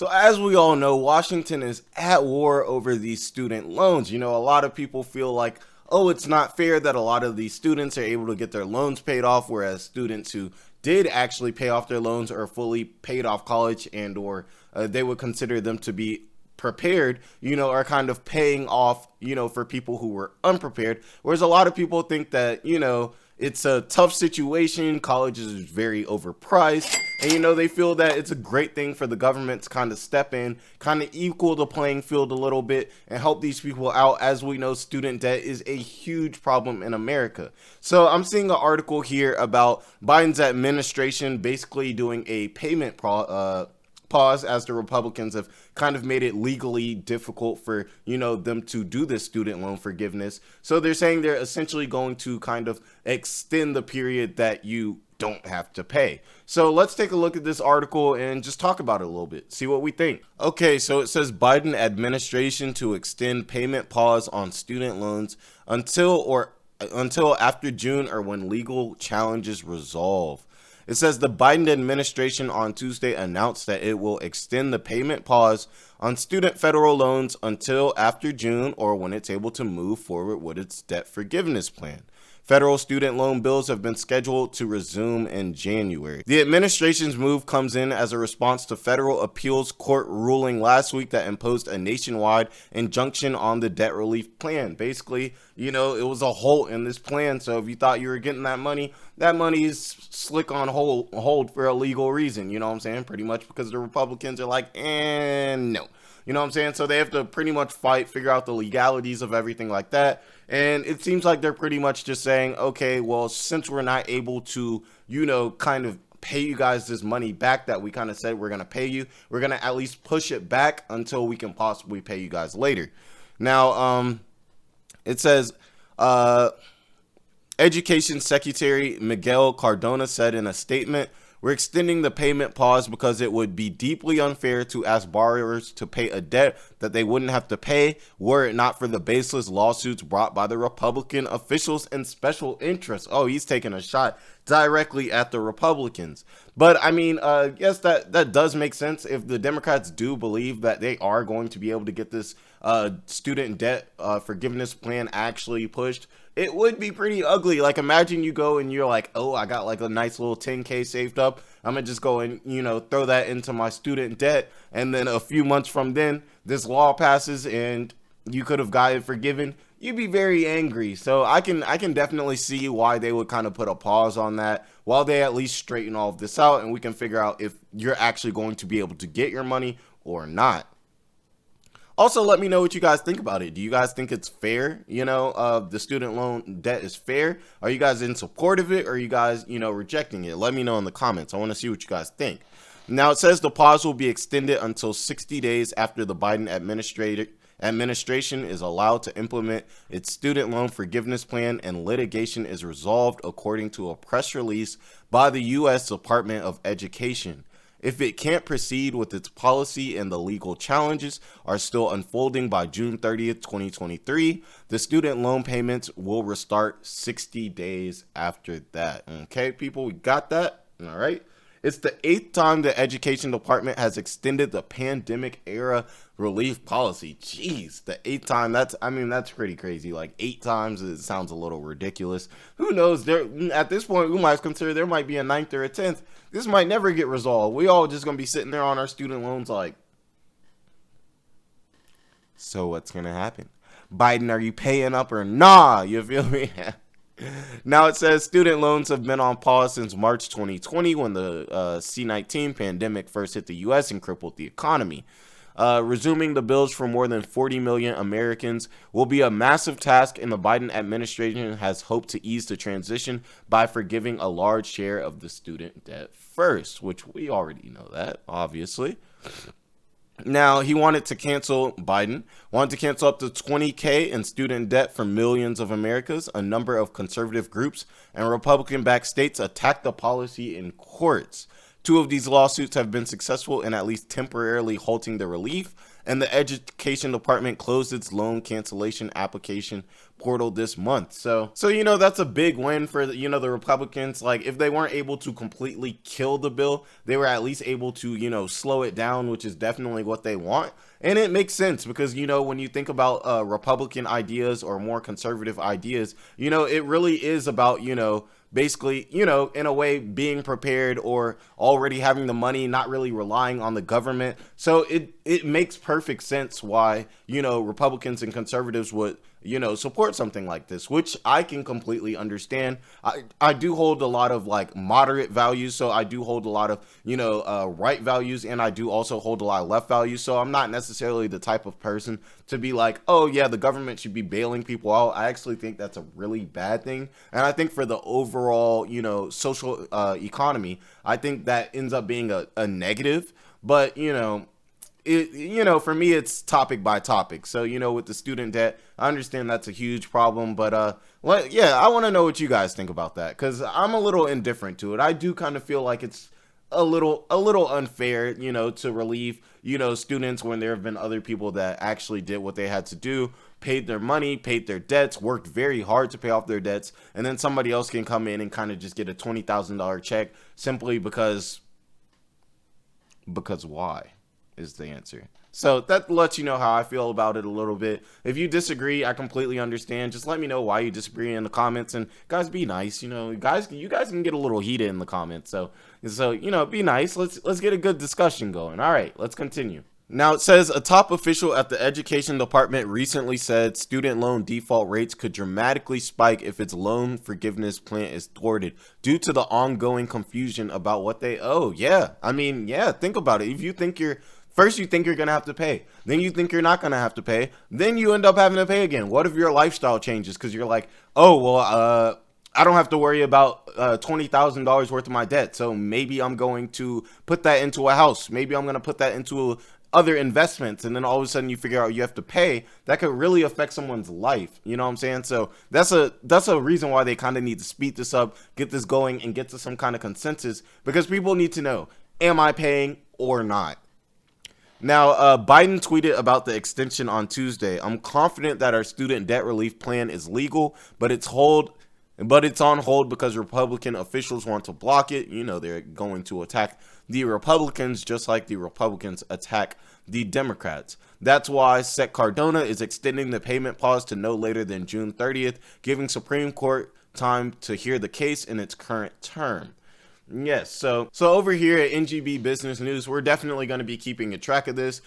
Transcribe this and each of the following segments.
So as we all know, Washington is at war over these student loans. A lot of people feel like, oh, it's not fair that a lot of these students are able to get their loans paid off, whereas students who did actually pay off their loans or fully paid off college and or they would consider them to be prepared, are kind of paying off, for people who were unprepared. Whereas a lot of people think that, it's a tough situation. College is very overpriced. And, they feel that it's a great thing for the government to kind of step in, kind of equal the playing field a little bit and help these people out. As we know, student debt is a huge problem in America. So I'm seeing an article here about Biden's administration basically doing a payment pause as the Republicans have kind of made it legally difficult for, them to do this student loan forgiveness. So they're saying they're essentially going to kind of extend the period that you don't have to pay. So let's take a look at this article and just talk about it a little bit, see what we think. Okay, so it says Biden administration to extend payment pause on student loans until after June or when legal challenges resolve. It says the Biden administration on Tuesday announced that it will extend the payment pause on student federal loans until after June or when it's able to move forward with its debt forgiveness plan. Federal student loan bills have been scheduled to resume in January. The administration's move comes in as a response to federal appeals court ruling last week that imposed a nationwide injunction on the debt relief plan. Basically, it was a halt in this plan. So if you thought you were getting that money is slick on hold for a legal reason. You know what I'm saying? Pretty much because the Republicans are like, no. You know what I'm saying? So they have to pretty much fight, figure out the legalities of everything like that. And it seems like they're pretty much just saying, okay, well, since we're not able to, kind of pay you guys this money back that we kind of said we're going to pay you, we're going to at least push it back until we can possibly pay you guys later. Now, it says, Education Secretary Miguel Cardona said in a statement, "We're extending the payment pause because it would be deeply unfair to ask borrowers to pay a debt that they wouldn't have to pay were it not for the baseless lawsuits brought by the Republican officials and special interests." Oh, he's taking a shot directly at the Republicans. But I mean, yes, that does make sense. If the Democrats do believe that they are going to be able to get this student debt forgiveness plan actually pushed, it would be pretty ugly. Like, imagine you go and you're like, oh, I got like a nice little 10K saved up. I'm gonna just go and, throw that into my student debt. And then a few months from then, this law passes and you could have got it forgiven. You'd be very angry. So I can definitely see why they would kind of put a pause on that while they at least straighten all of this out and we can figure out if you're actually going to be able to get your money or not. Also, let me know what you guys think about it. Do you guys think it's fair? The student loan debt is fair? Are you guys in support of it? Or are you guys, rejecting it? Let me know in the comments. I want to see what you guys think. Now, it says the pause will be extended until 60 days after the Biden administration is allowed to implement its student loan forgiveness plan and litigation is resolved, according to a press release by the U.S. Department of Education. If it can't proceed with its policy and the legal challenges are still unfolding by June 30th, 2023, the student loan payments will restart 60 days after that. Okay, people, we got that? All right. It's the 8th time the Education Department has extended the pandemic era relief policy. Jeez, the 8th time. That's pretty crazy. Like 8 times, it sounds a little ridiculous. Who knows? At this point, we might consider there might be a 9th or a 10th. This might never get resolved. We all just gonna be sitting there on our student loans like, so what's gonna happen? Biden, are you paying up or nah? You feel me? Now it says student loans have been on pause since March 2020 when the C-19 pandemic first hit the U.S. and crippled the economy. Resuming the bills for more than 40 million Americans will be a massive task, and the Biden administration has hoped to ease the transition by forgiving a large share of the student debt first, which we already know that, obviously. Now, Biden wanted to cancel up to $20K in student debt for millions of Americans. A number of conservative groups and Republican-backed states attacked the policy in courts. Two of these lawsuits have been successful in at least temporarily halting the relief, and the education department closed its loan cancellation application portal this month. So that's a big win for the Republicans. Like, if they weren't able to completely kill the bill, they were at least able to slow it down, which is definitely what they want. And it makes sense because when you think about Republican ideas or more conservative ideas, it really is about basically, in a way, being prepared or already having the money, not really relying on the government. So it makes perfect sense why, Republicans and conservatives would, support something like this, which I can completely understand. I do hold a lot of like moderate values. So I do hold a lot of, right values, and I do also hold a lot of left values. So I'm not necessarily the type of person to be like, oh yeah, the government should be bailing people out. I actually think that's a really bad thing. And I think for the overall, social economy, I think that ends up being a negative. But, for me, it's topic by topic. So, with the student debt, I understand that's a huge problem. But, I want to know what you guys think about that, because I'm a little indifferent to it. I do kind of feel like it's a little unfair, to relieve, students when there have been other people that actually did what they had to do, paid their money, paid their debts, worked very hard to pay off their debts, and then somebody else can come in and kind of just get a $20,000 check simply because why is the answer. So that lets you know how I feel about it a little bit. If you disagree, I completely understand. Just let me know why you disagree in the comments, and guys, be nice. You guys can get a little heated in the comments. So be nice. Let's get a good discussion going. All right, let's continue. Now, it says a top official at the education department recently said student loan default rates could dramatically spike if its loan forgiveness plan is thwarted due to the ongoing confusion about what they owe. Yeah, think about it. If you think First, you think you're going to have to pay. Then you think you're not going to have to pay. Then you end up having to pay again. What if your lifestyle changes because you're like, oh, well, I don't have to worry about $20,000 worth of my debt. So maybe I'm going to put that into a house. Maybe I'm going to put that into other investments. And then all of a sudden you figure out you have to pay. That could really affect someone's life. You know what I'm saying? So that's a reason why they kind of need to speed this up, get this going, and get to some kind of consensus, because people need to know, am I paying or not? Now, Biden tweeted about the extension on Tuesday. I'm confident that our student debt relief plan is legal, but it's on hold because Republican officials want to block it. They're going to attack the Republicans just like the Republicans attack the Democrats. That's why Sec Cardona is extending the payment pause to no later than June 30th, giving Supreme Court time to hear the case in its current term. Yes, so over here at NGB Business News, we're definitely going to be keeping a track of this.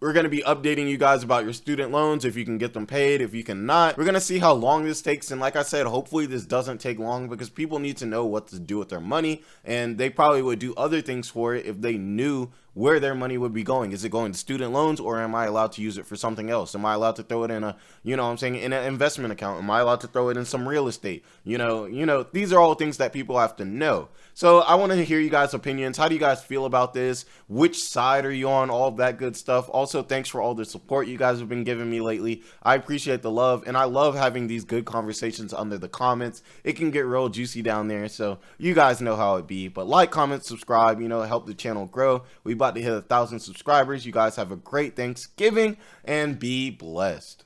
We're going to be updating you guys about your student loans, if you can get them paid, if you cannot. We're going to see how long this takes, and like I said, hopefully this doesn't take long, because people need to know what to do with their money, and they probably would do other things for it if they knew where their money would be going. Is it going to student loans, or am I allowed to use it for something else? Am I allowed to throw it in in an investment account? Am I allowed to throw it in some real estate? These are all things that people have to know. So I want to hear you guys' opinions. How do you guys feel about this? Which side are you on? All of that good stuff. Also, thanks for all the support you guys have been giving me lately. I appreciate the love, and I love having these good conversations under the comments. It can get real juicy down there, so you guys know how it be. But like, comment, subscribe, help the channel grow. We about to hit 1,000 subscribers. You guys have a great Thanksgiving, and be blessed.